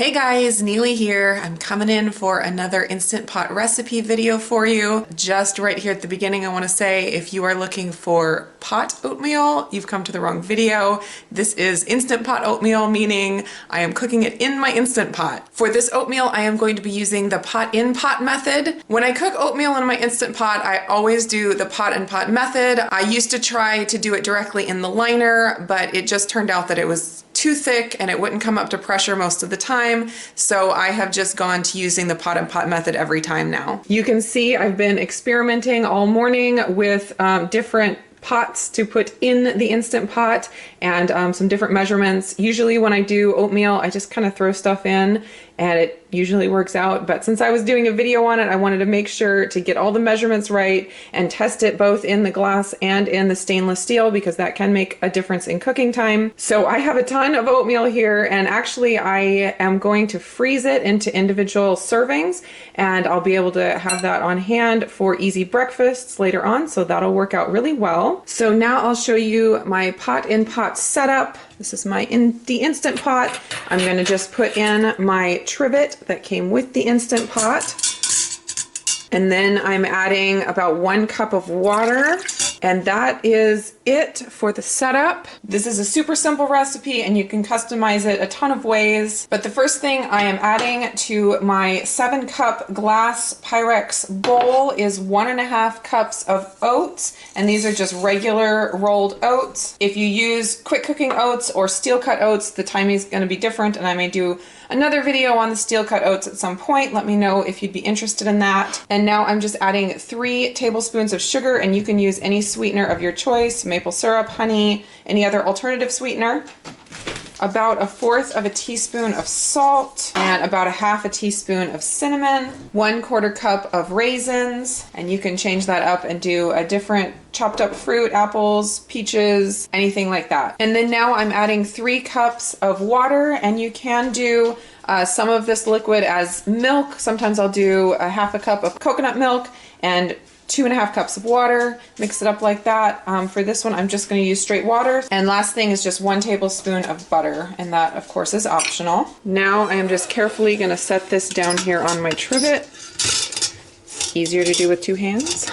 Hey guys, Neely here. I'm coming in for another Instant Pot recipe video for you. Just right here at the beginning, I want to say if you are looking for pot oatmeal, you've come to the wrong video. This is Instant Pot oatmeal, meaning I am cooking it in my Instant Pot. For this oatmeal, I am going to be using the pot-in-pot method. When I cook oatmeal in my Instant Pot, I always do the pot-in-pot method. I used to try to do it directly in the liner, but it just turned out that it was too thick and it wouldn't come up to pressure most of the time. So I have just gone to using the pot and pot method every time now. You can see I've been experimenting all morning with different pots to put in the Instant Pot and some different measurements. Usually when I do oatmeal, I just kind of throw stuff in and it usually works out. But since I was doing a video on it, I wanted to make sure to get all the measurements right and test it both in the glass and in the stainless steel because that can make a difference in cooking time. So I have a ton of oatmeal here and actually I am going to freeze it into individual servings and I'll be able to have that on hand for easy breakfasts later on. So that'll work out really well. So now I'll show you my pot-in-pot setup. This is the Instant Pot. I'm going to just put in my trivet that came with the Instant Pot. And then I'm adding about 1 cup of water. And that is it for the setup. This is a super simple recipe and you can customize it a ton of ways. But the first thing I am adding to my 7-cup glass Pyrex bowl is 1.5 cups of oats. And these are just regular rolled oats. If you use quick cooking oats or steel cut oats, the timing is going to be different. And I may do another video on the steel cut oats at some point. Let me know if you'd be interested in that. And now I'm just adding 3 tablespoons of sugar, and you can use any sweetener of your choice, maple syrup, honey, any other alternative sweetener. About 1/4 of a teaspoon of salt and about 1/2 teaspoon of cinnamon, 1/4 cup of raisins, and you can change that up and do a different chopped up fruit, apples, peaches, anything like that. And then now I'm adding 3 cups of water, and you can do some of this liquid as milk. Sometimes I'll do 1/2 cup of coconut milk and 2.5 cups of water, mix it up like that. For this one, I'm just gonna use straight water. And last thing is just 1 tablespoon of butter, and that of course is optional. Now I am just carefully gonna set this down here on my trivet. Easier to do with 2 hands.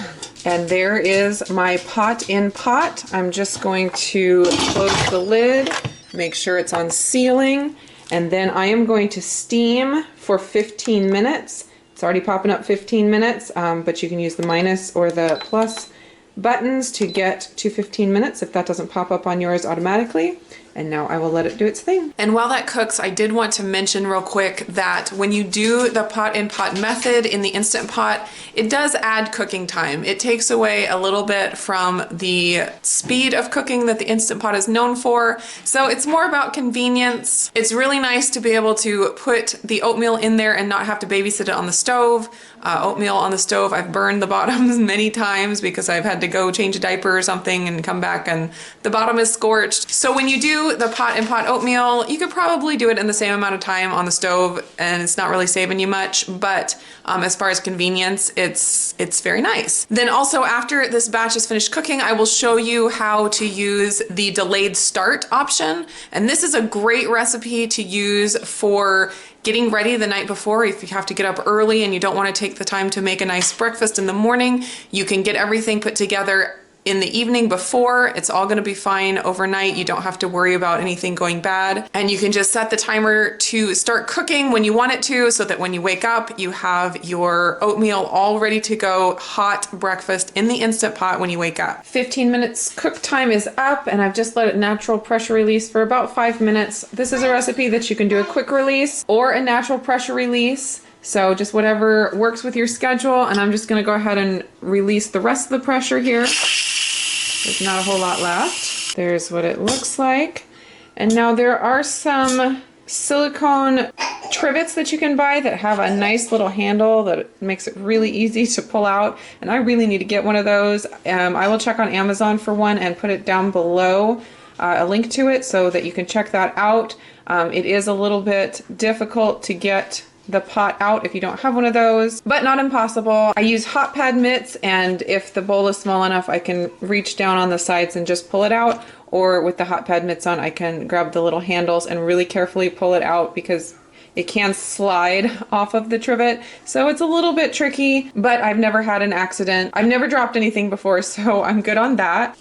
And there is my pot-in-pot. I'm just going to close the lid, make sure it's on sealing, and then I am going to steam for 15 minutes. It's already popping up 15 minutes, but you can use the minus or the plus buttons to get to 15 minutes if that doesn't pop up on yours automatically. And now I will let it do its thing. And while that cooks, I did want to mention real quick that when you do the pot-in-pot method in the Instant Pot, it does add cooking time. It takes away a little bit from the speed of cooking that the Instant Pot is known for. So it's more about convenience. It's really nice to be able to put the oatmeal in there and not have to babysit it on the stove. Oatmeal on the stove, I've burned the bottoms many times because I've had to go change a diaper or something and come back and the bottom is scorched. So when you do the pot-in-pot oatmeal, you could probably do it in the same amount of time on the stove and it's not really saving you much, but as far as convenience, it's very nice. Then also after this batch is finished cooking, I will show you how to use the delayed start option. And this is a great recipe to use for getting ready the night before. If you have to get up early and you don't want to take the time to make a nice breakfast in the morning, you can get everything put together in the evening before. It's all gonna be fine overnight. You don't have to worry about anything going bad. And you can just set the timer to start cooking when you want it to, so that when you wake up, you have your oatmeal all ready to go, hot breakfast in the Instant Pot when you wake up. 15 minutes cook time is up and I've just let it natural pressure release for about 5 minutes. This is a recipe that you can do a quick release or a natural pressure release. So just whatever works with your schedule. And I'm just gonna go ahead and release the rest of the pressure here. There's not a whole lot left. There's what it looks like. And now there are some silicone trivets that you can buy that have a nice little handle that makes it really easy to pull out. And I really need to get one of those. I will check on Amazon for one and put it down below, a link to it so that you can check that out. It is a little bit difficult to get the pot out if you don't have one of those, but not impossible. I use hot pad mitts, and if the bowl is small enough, I can reach down on the sides and just pull it out, or with the hot pad mitts on, I can grab the little handles and really carefully pull it out because it can slide off of the trivet. So it's a little bit tricky, but I've never had an accident. I've never dropped anything before, so I'm good on that.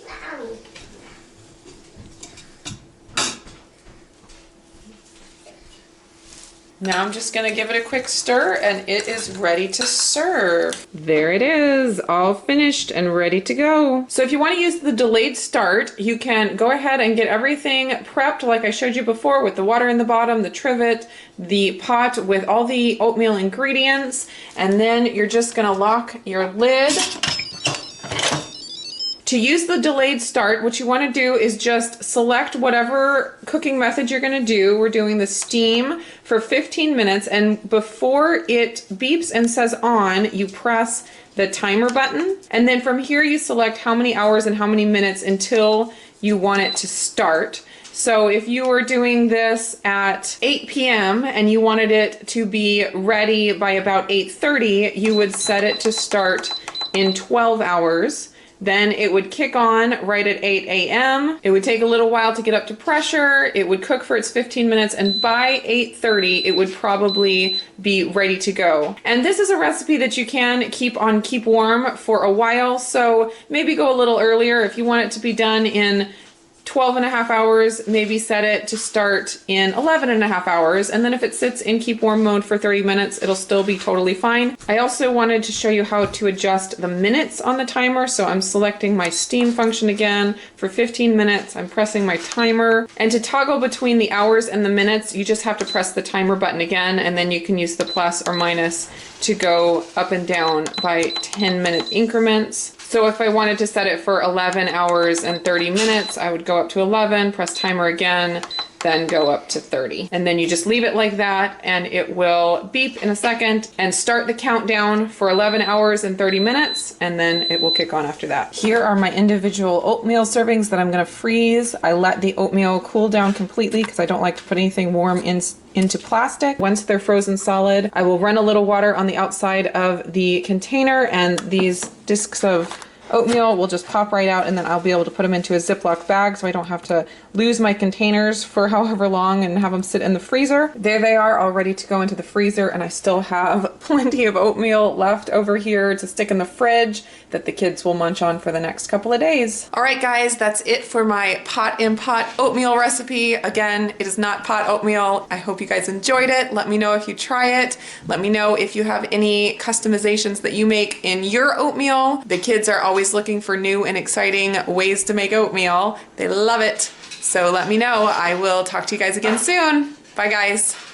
Now I'm just gonna give it a quick stir and it is ready to serve. There it is, all finished and ready to go. So if you wanna use the delayed start, you can go ahead and get everything prepped like I showed you before, with the water in the bottom, the trivet, the pot with all the oatmeal ingredients, and then you're just gonna lock your lid. To use the delayed start, what you want to do is just select whatever cooking method you're going to do. We're doing the steam for 15 minutes, and before it beeps and says on, you press the timer button, and then from here you select how many hours and how many minutes until you want it to start. So if you were doing this at 8 p.m. and you wanted it to be ready by about 8:30, you would set it to start in 12 hours. Then it would kick on right at 8 a.m. It would take a little while to get up to pressure. It would cook for its 15 minutes, and by 8:30 it would probably be ready to go. And this is a recipe that you can keep warm for a while, so maybe go a little earlier. If you want it to be done in 12.5 hours, maybe set it to start in 11.5 hours, and then if it sits in keep warm mode for 30 minutes, it'll still be totally fine. I also wanted to show you how to adjust the minutes on the timer, so I'm selecting my steam function again for 15 minutes. I'm pressing my timer, and to toggle between the hours and the minutes, you just have to press the timer button again, and then you can use the plus or minus to go up and down by 10-minute increments. So if I wanted to set it for 11 hours and 30 minutes, I would go up to 11, press timer again, then go up to 30. And then you just leave it like that, and it will beep in a second and start the countdown for 11 hours and 30 minutes, and then it will kick on after that. Here are my individual oatmeal servings that I'm gonna freeze. I let the oatmeal cool down completely because I don't like to put anything warm into plastic. Once they're frozen solid, I will run a little water on the outside of the container, and these discs of oatmeal will just pop right out, and then I'll be able to put them into a Ziploc bag so I don't have to lose my containers for however long and have them sit in the freezer. There they are, all ready to go into the freezer, and I still have plenty of oatmeal left over here to stick in the fridge that the kids will munch on for the next couple of days. All right guys, that's it for my pot in pot oatmeal recipe. Again, it is not pot oatmeal. I hope you guys enjoyed it. Let me know if you try it. Let me know if you have any customizations that you make in your oatmeal. The kids are always looking for new and exciting ways to make oatmeal. They love it. So let me know. I will talk to you guys again soon. Bye guys.